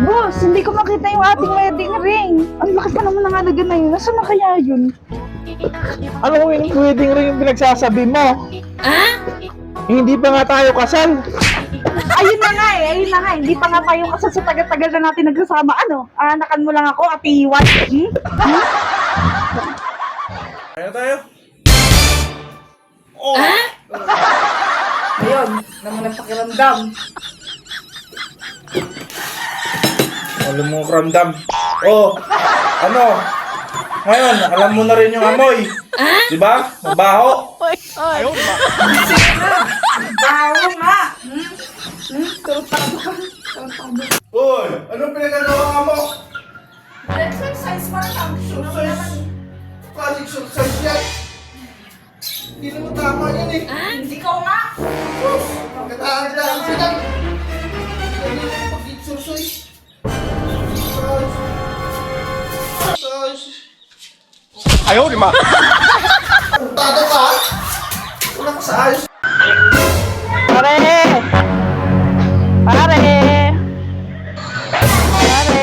Boss, hindi ko makita yung ating wedding ring. Ang laki pa naman ng halaga na yun. Nasaan na kaya yun? Ano kung yung wedding ring yung pinagsasabi mo? Hindi pa nga tayo kasal. Ayun na nga eh, ayun na nga. Hindi pa nga tayo kasal sa tagal-tagal na natin nagsasama. Ano? Anakan mo lang ako, Ate Iwan. Kaya tayo? Oh! Ayun, naman ang pakiramdam. Alam mo, ramdam. Oh! Ano? Ngayon, alam mo na rin yung amoy. Diba? Mabaho. Bawo nga. Turutado. Uy! Anong pinagagawa mo? Exercise pa lang. Exercise? Klase exercise yan. Hindi naman tama yan eh. Hindi ko nga. Sus! Magkatahan-tahan sila. Hindi naman pag-exercise. Ayaw, di ma! Tado ka? Wala ka sa ayos. Pare! Pare! Pare!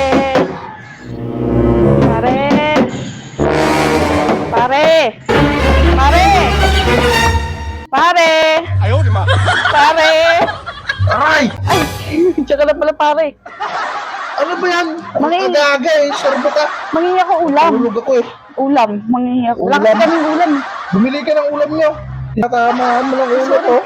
Pare! Pare! Pare! Pare! Ayaw, di ma! Pare! Aray! Ay! Tsaka na pala pare. Ano ba yan? Mangingi. Magaga eh. Sorbo ka. Mangingi ako ulam. Tulog ako eh. Ulam. Mangingi ako. Wala Ulam? kasi kaming ulam. Bumili ka ng ulam niyo. Tatamaan mo ng ulam ko.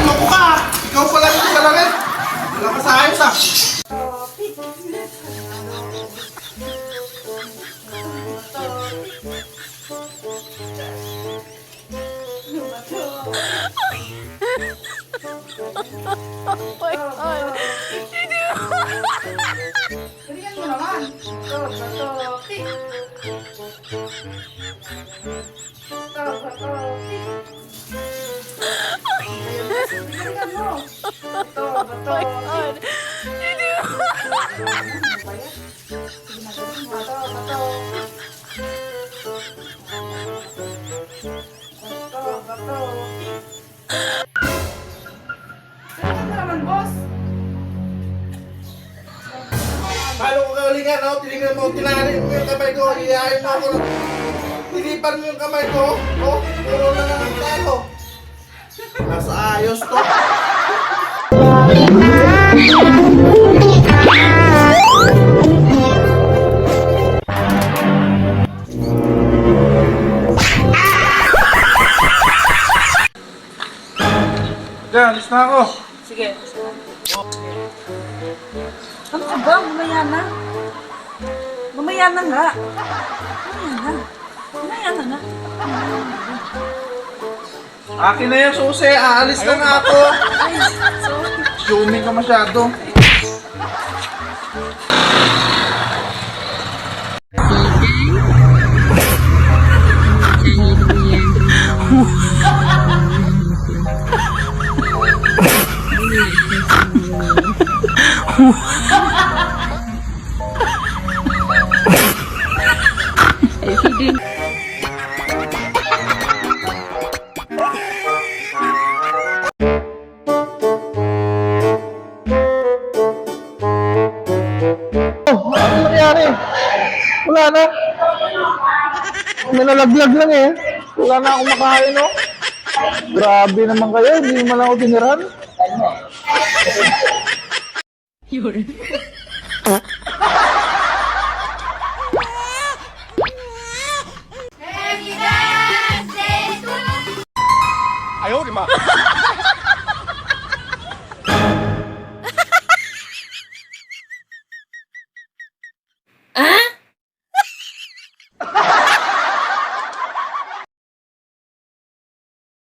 Loko ka! Ikaw pala yung kalangit! Wala ka sa ayos ah! Tingnan mo naman. Tingnan mo. Tingnan mo naman, boss. Paano ko kalingan, no? Tinignan mo, tinarin mo yung kamay ko, iyayin mo ako. Tinipan mo yung kamay ko, oh, puro na lang ang talo. Nasa ayos to. Diyan, alis na ako. Sige. Ano ka ba? Mamaya na. Mamaya na nga. Mamaya na. Mamaya na nga. Akin na yung susi, aalis na nga ako. Ay, sorry. Zooming ka masyado. Ano nangyari? Wala na. May nalaglag lang eh. Wala na akong makain, no? Grabe naman kayo, hindi mo lang ako tinirahan.